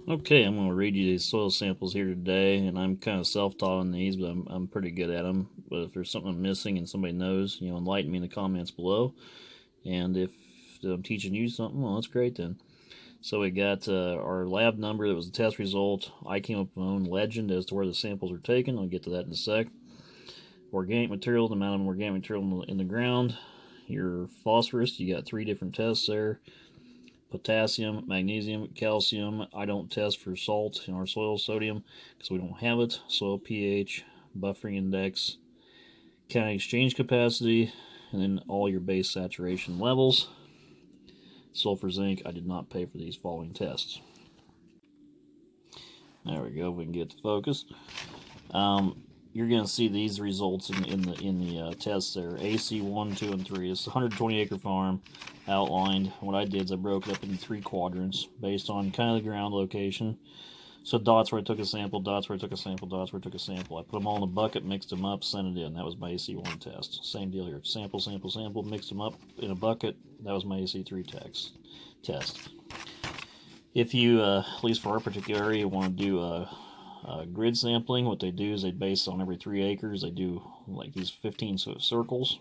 Okay, I'm going to read you these soil samples here today, and I'm kind of self-taught on these, but I'm pretty good at them. But if there's something I'm missing and somebody knows, enlighten me in the comments below. And if I'm teaching you something, well, that's great then. So we got our lab number that was the test result. I came up with my own legend as to where the samples are taken. I'll get to that in a sec. Organic material, the amount of organic material in the ground. Your phosphorus, you got 3 different tests there. Potassium, magnesium, calcium. I don't test for salt in our soil, sodium, because we don't have it. Soil pH, buffering index, cation exchange capacity, and then all your base saturation levels. Sulfur, zinc, I did not pay for these following tests. There we go, we can get the focus. You're going to see these results in the tests there. AC 1, 2, and 3. It's a 120 acre farm outlined. What I did is I broke it up into 3 quadrants based on kind of the ground location. So dots where I took a sample, dots where I took a sample, dots where I took a sample. I put them all in a bucket, mixed them up, sent it in. That was my AC1 test. Same deal here. Sample, sample, sample, mixed them up in a bucket. That was my AC3 test. If you, at least for our particular area, want to do grid sampling, what they do is they base on every 3 acres. They do like these 15-foot circles,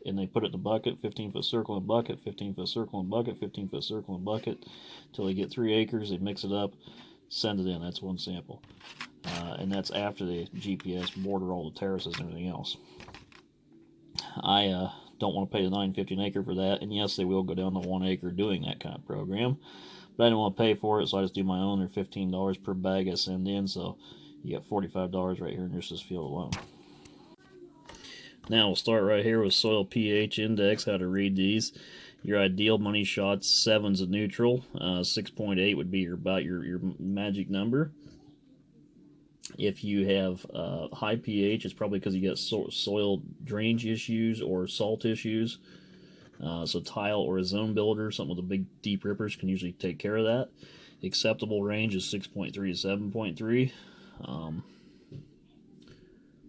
and they put it in a bucket, 15-foot circle in a bucket, 15-foot circle in a bucket, 15-foot circle in a bucket, until they get 3 acres. They mix it up, send it in. That's one sample. And that's after the GPS border all the terraces and everything else. I don't want to pay the $9.50 an acre for that, and yes, they will go down to 1 acre doing that kind of program. But I didn't want to pay for it, so I just do my own. They're $15 per bag I send in, so you got $45 right here in just this field alone. Now we'll start right here with soil pH index, how to read these. Your ideal money shots, 7's a neutral, 6.8 would be about your magic number. If you have high pH, it's probably because you got soil drainage issues or salt issues. So tile or a zone builder, something with the big deep rippers, can usually take care of that. The acceptable range is 6.3 to 7.3.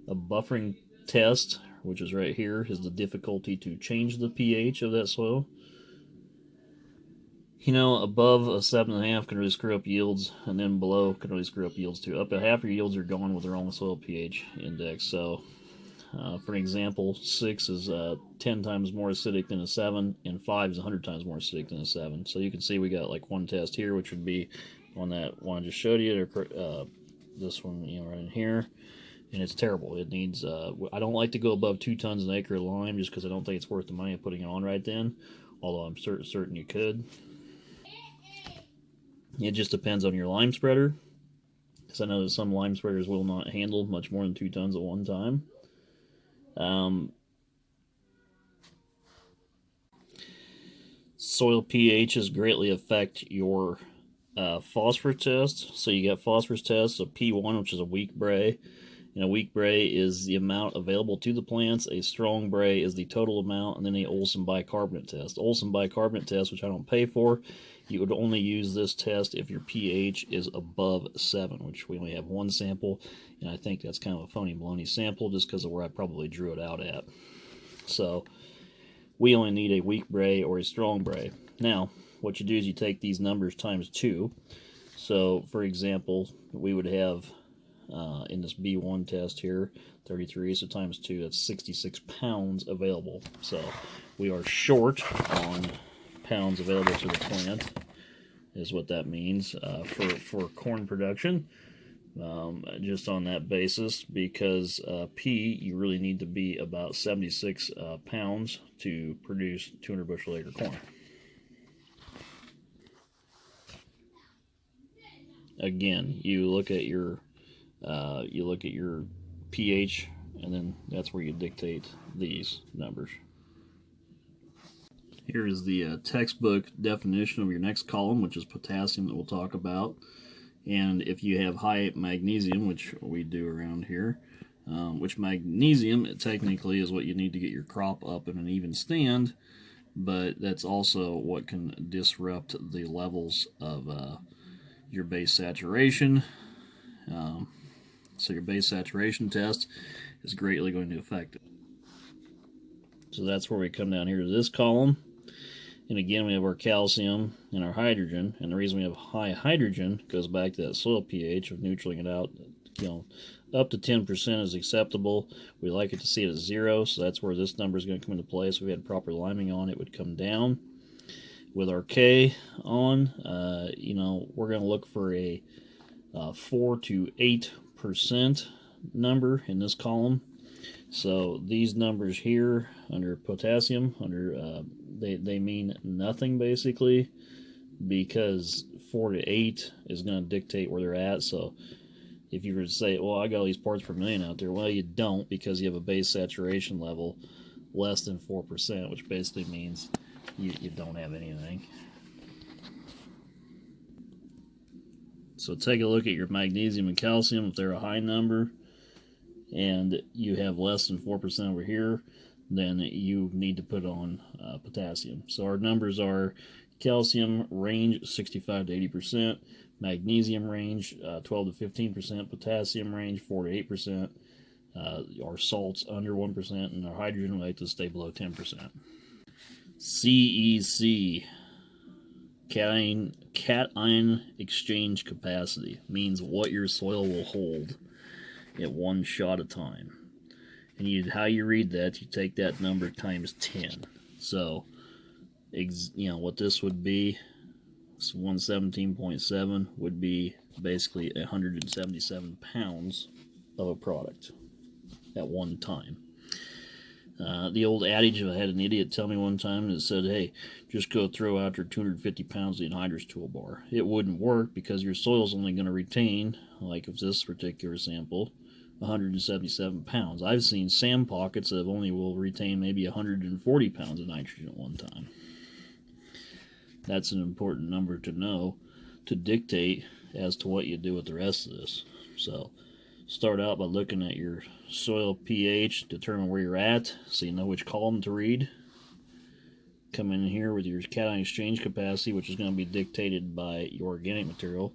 A buffering test, which is right here, is the difficulty to change the pH of that soil. Above a 7.5 can really screw up yields, and then below can really screw up yields too. Up to half your yields are gone with the wrong soil pH index. So for an example, 6 is 10 times more acidic than a 7, and 5 is 100 times more acidic than a 7. So you can see we got like one test here, which would be on that one I just showed you, or this one, right in here, and it's terrible. It needs, I don't like to go above 2 tons an acre of lime just because I don't think it's worth the money of putting it on right then, although I'm certain you could. It just depends on your lime spreader, because I know that some lime spreaders will not handle much more than 2 tons at one time. Soil pHs greatly affect your phosphorus test. So you got phosphorus test, so P1, which is a weak bray. And a weak bray is the amount available to the plants. A strong bray is the total amount, and then the Olsen bicarbonate test. Olsen bicarbonate test, which I don't pay for, you would only use this test if your pH is above 7, which we only have one sample, and I think that's kind of a phony baloney sample just because of where I probably drew it out at. So we only need a weak bray or a strong bray. Now, what you do is you take these numbers times 2. So, for example, we would have in this B1 test here, 33, so times 2, that's 66 pounds available. So we are short on pounds available to the plant, is what that means for corn production. Just on that basis, because P, you really need to be about 76 pounds to produce 200 bushel acre corn. Again, you look at your pH, and then that's where you dictate these numbers. Here is the textbook definition of your next column, which is potassium that we'll talk about. And if you have high magnesium, which we do around here, which magnesium technically is what you need to get your crop up in an even stand, but that's also what can disrupt the levels of your base saturation. So your base saturation test is greatly going to affect it. So that's where we come down here to this column. And again, we have our calcium and our hydrogen. And the reason we have high hydrogen goes back to that soil pH of neutraling it out. Up to 10% is acceptable. We like it to see it at 0, so that's where this number is going to come into play. So if we had proper liming on, it would come down. With our K on, we're going to look for a 4 to 8% number in this column. So these numbers here under potassium, they mean nothing basically, because 4 to 8 is going to dictate where they're at. So if you were to say, well, I got all these parts per million out there, well, you don't, because you have a base saturation level less than 4%, which basically means you don't have anything. So take a look at your magnesium and calcium. If they're a high number and you have less than 4% over here, then you need to put on potassium. So our numbers are calcium range 65 to 80%, magnesium range 12 to 15%, potassium range 4 to 8%, our salts under 1%, and our hydrogen we like to stay below 10%. CEC, cation exchange capacity, means what your soil will hold at one shot at a time. And how you read that, you take that number times 10. So, what this would be, so 117.7 would be basically 177 pounds of a product at one time. The old adage, I had an idiot tell me one time that said, hey, just go throw out your 250 pounds of the anhydrous toolbar. It wouldn't work because your soil's only going to retain, like of this particular sample, 177 pounds. I've seen sand pockets that only will retain maybe 140 pounds of nitrogen at one time. That's an important number to know to dictate as to what you do with the rest of this. So start out by looking at your soil pH, determine where you're at so you know which column to read. Come in here with your cation exchange capacity, which is going to be dictated by your organic material,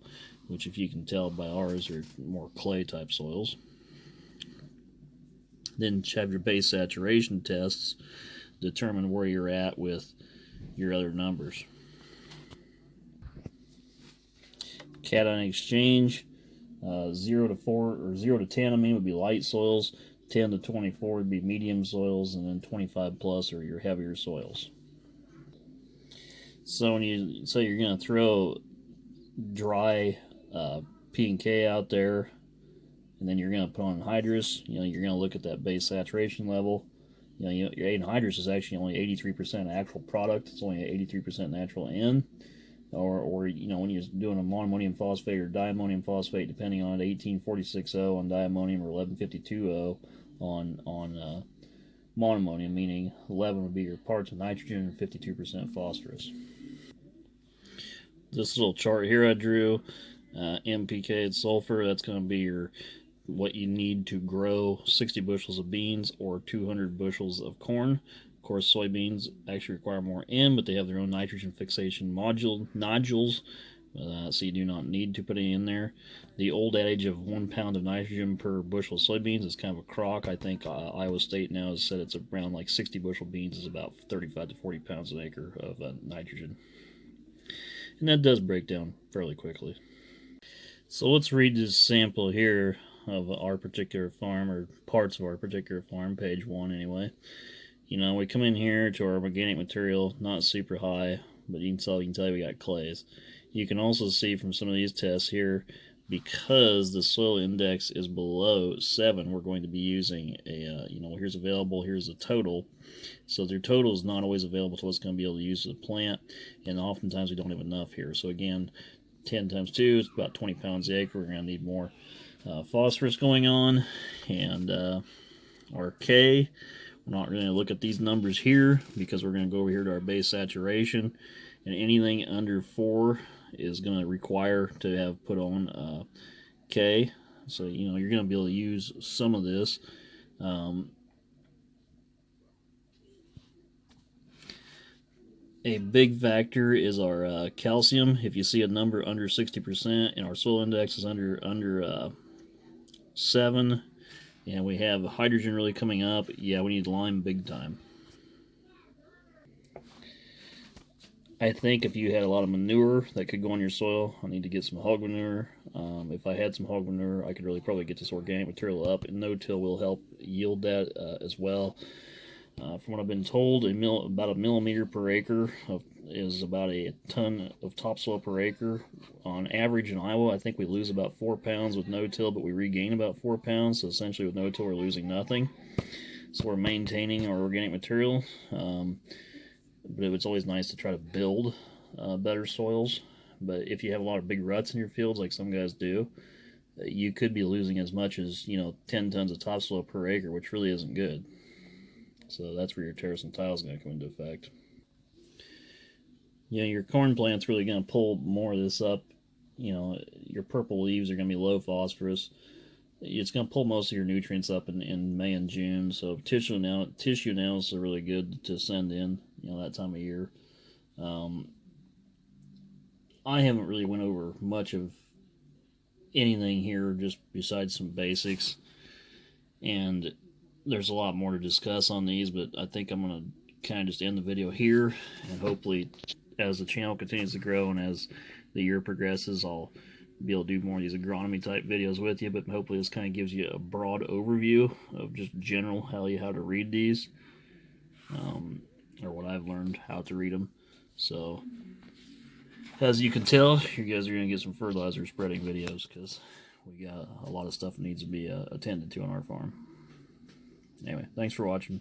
which, if you can tell by ours, are more clay type soils. Then have your base saturation tests, determine where you're at with your other numbers. Cation exchange, 0 to 4 or 0 to 10, would be light soils. 10 to 24 would be medium soils, and then 25 plus are your heavier soils. So when you say you're going to throw dry P and K out there, and then you're going to put on anhydrous, you're going to look at that base saturation level. Your anhydrous is actually only 83% actual product. It's only 83% natural N. Or when you're doing a monoammonium phosphate or diammonium phosphate, depending on it, 1846O on diammonium or 1152O on monoammonium, meaning 11 would be your parts of nitrogen and 52% phosphorus. This little chart here I drew, NPK and sulfur, that's going to be what you need to grow 60 bushels of beans or 200 bushels of corn. Of course, soybeans actually require more N, but they have their own nitrogen fixation nodules, so you do not need to put any in there. The old adage of 1 pound of nitrogen per bushel of soybeans is kind of a crock. I think Iowa State now has said it's around like 60 bushel beans is about 35 to 40 pounds an acre of nitrogen. And that does break down fairly quickly. So let's read this sample here of our particular farm, or parts of our particular farm, page 1 anyway. We come in here to our organic material, not super high, but you can tell we got clays. You can also see from some of these tests here, because the soil index is below 7, we're going to be using here's available, here's the total. So their total is not always available to what's going to be able to use the plant, and oftentimes we don't have enough here. So again, 10 times 2 is about 20 pounds the acre. We're going to need more phosphorus going on, and our K. We're not going to look at these numbers here because we're going to go over here to our base saturation, and anything under 4 is going to require to have put on K. So you're going to be able to use some of this. A big factor is our calcium. If you see a number under 60% and our soil index is under 7, and we have hydrogen really coming up, yeah, we need lime big time. I think if you had a lot of manure that could go on your soil, I need to get some hog manure. If I had some hog manure, I could really probably get this organic material up, and no-till will help yield that as well. From what I've been told, about a millimeter per acre is about a ton of topsoil per acre. On average in Iowa, I think we lose about 4 pounds with no-till, but we regain about 4 pounds. So essentially with no-till, we're losing nothing. So we're maintaining our organic material. But it's always nice to try to build better soils. But if you have a lot of big ruts in your fields, like some guys do, you could be losing as much as 10 tons of topsoil per acre, which really isn't good. So that's where your terrace and tile is going to come into effect. Your corn plant's really going to pull more of this up. Your purple leaves are going to be low phosphorus. It's going to pull most of your nutrients up in May and June. So tissue nails are really good to send in, that time of year. I haven't really went over much of anything here, just besides some basics. And there's a lot more to discuss on these, but I think I'm going to kind of just end the video here, and hopefully as the channel continues to grow and as the year progresses, I'll be able to do more of these agronomy type videos with you. But hopefully this kind of gives you a broad overview of just general how to read these, or what I've learned how to read them. So as you can tell, you guys are going to get some fertilizer spreading videos, because we got a lot of stuff that needs to be attended to on our farm. Anyway, thanks for watching.